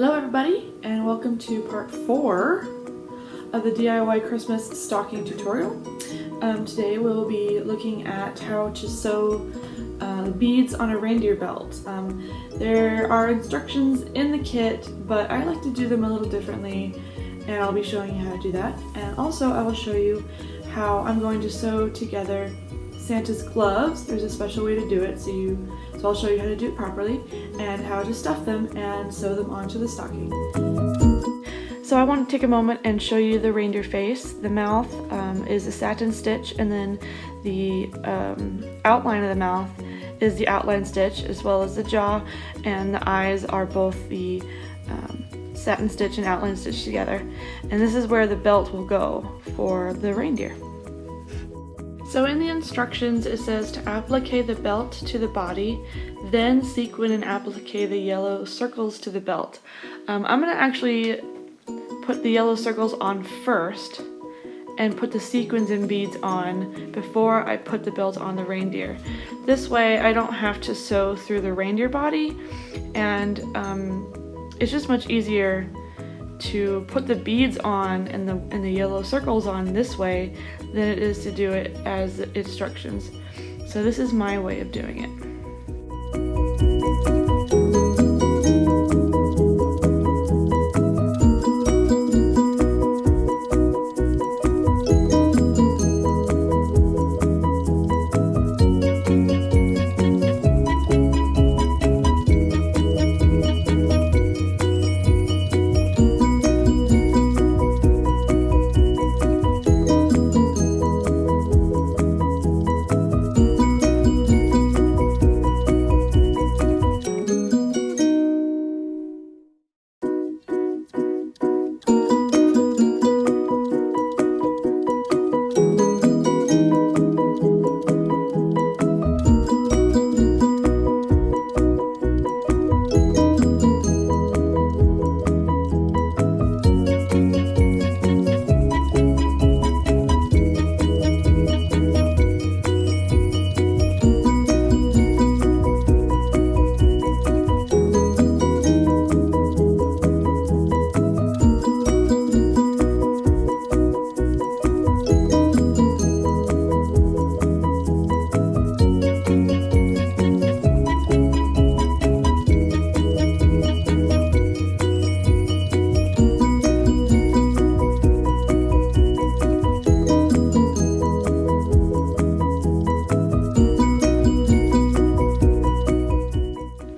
Hello everybody, and welcome to part 4 of the DIY Christmas stocking tutorial. Today we'll be looking at how to sew beads on a reindeer belt. There are instructions in the kit, but I like to do them a little differently, and I'll be showing you how to do that. And also I will show you how I'm going to sew together Santa's gloves. There's a special way to do it, so I'll show you how to do it properly and how to stuff them and sew them onto the stocking. So I want to take a moment and show you the reindeer face. The mouth is a satin stitch, and then the outline of the mouth is the outline stitch, as well as the jaw, and the eyes are both the satin stitch and outline stitch together. And this is where the belt will go for the reindeer. So in the instructions it says to applique the belt to the body, then sequin and applique the yellow circles to the belt. I'm going to actually put the yellow circles on first and put the sequins and beads on before I put the belt on the reindeer. This way I don't have to sew through the reindeer body, and it's just much easier to put the beads on and the yellow circles on this way than it is to do it as the instructions. So this is my way of doing it.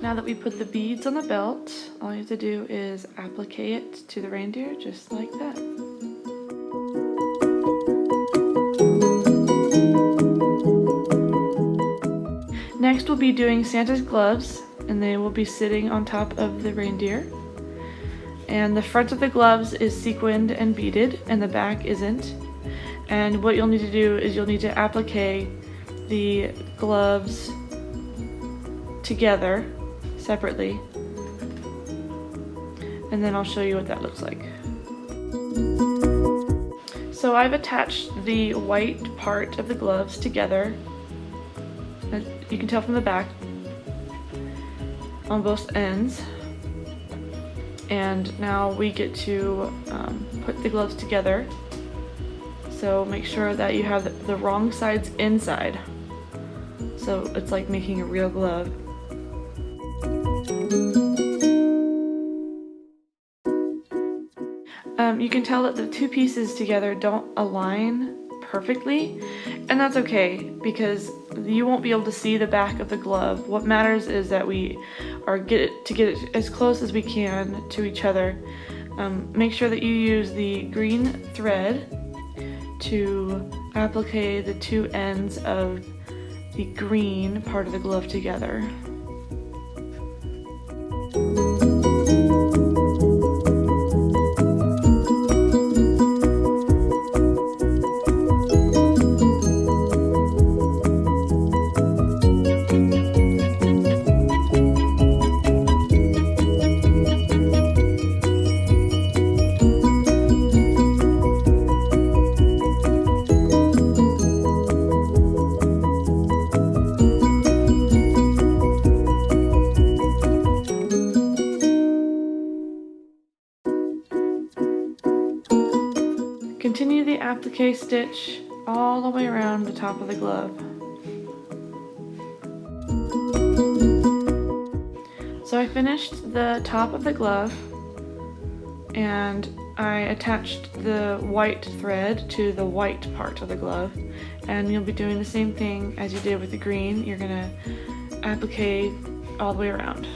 Now that we put the beads on the belt, all you have to do is applique it to the reindeer, just like that. Next we'll be doing Santa's gloves, and they will be sitting on top of the reindeer. And the front of the gloves is sequined and beaded, and the back isn't. And what you'll need to do is you'll need to applique the gloves together separately, and then I'll show you what that looks like. So I've attached the white part of the gloves together, as you can tell from the back, on both ends, and now we get to put the gloves together. So make sure that you have the wrong sides inside, so it's like making a real glove. You can tell that the two pieces together don't align perfectly, and that's okay because you won't be able to see the back of the glove. What matters is that we get it as close as we can to each other. Make sure that you use the green thread to applique the two ends of the green part of the glove together. Continue the applique stitch all the way around the top of the glove. So I finished the top of the glove and I attached the white thread to the white part of the glove, and you'll be doing the same thing as you did with the green. You're gonna applique all the way around.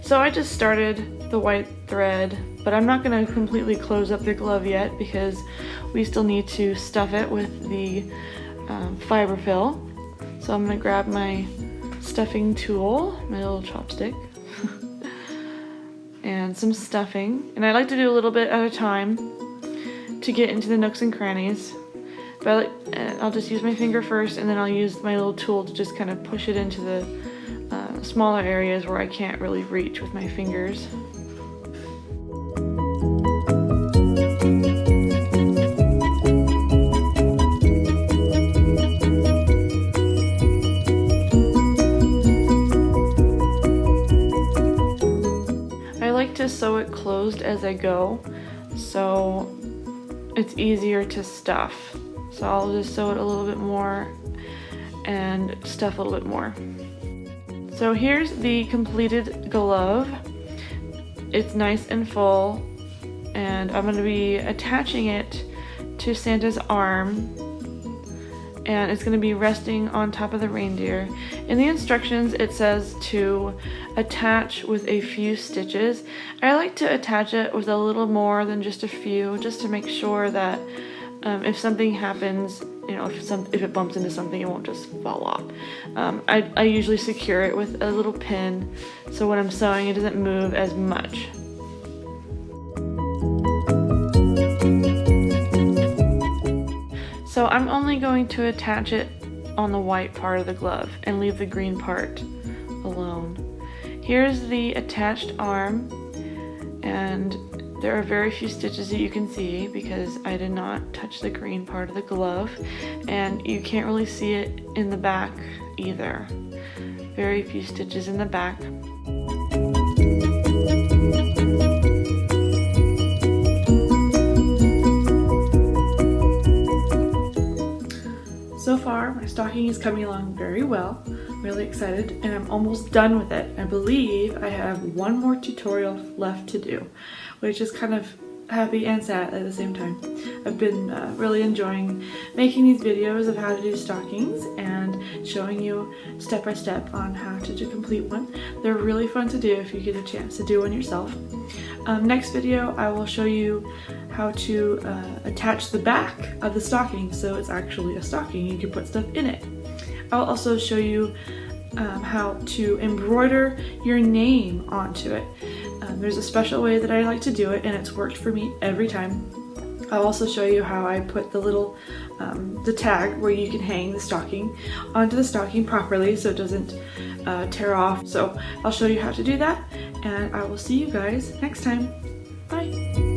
So I just started the white thread, but I'm not going to completely close up the glove yet because we still need to stuff it with the fiber fill. So I'm going to grab my stuffing tool, my little chopstick, and some stuffing. And I like to do a little bit at a time to get into the nooks and crannies. But I'll just use my finger first, and then I'll use my little tool to just kind of push it into the smaller areas where I can't really reach with my fingers. I like to sew it closed as I go, so it's easier to stuff. So I'll just sew it a little bit more and stuff a little bit more. So here's the completed glove. It's nice and full, and I'm going to be attaching it to Santa's arm, and it's going to be resting on top of the reindeer. In the instructions it says to attach with a few stitches. I like to attach it with a little more than just a few, just to make sure that if something happens, you know, if it bumps into something, it won't just fall off. I usually secure it with a little pin, so when I'm sewing it doesn't move as much. So I'm only going to attach it on the white part of the glove and leave the green part alone. Here's the attached arm, and there are very few stitches that you can see because I did not touch the green part of the glove, and you can't really see it in the back either. Very few stitches in the back. So far, my stocking is coming along very well. I'm really excited, and I'm almost done with it. I believe I have one more tutorial left to do, which is kind of happy and sad at the same time. I've been really enjoying making these videos of how to do stockings and showing you step by step on how to complete one. They're really fun to do if you get a chance to do one yourself. Next video I will show you how to attach the back of the stocking so it's actually a stocking. You can put stuff in it. I'll also show you how to embroider your name onto it. There's a special way that I like to do it, and it's worked for me every time. I'll also show you how I put the little the tag where you can hang the stocking onto the stocking properly so it doesn't tear off. So I'll show you how to do that, and I will see you guys next time. Bye!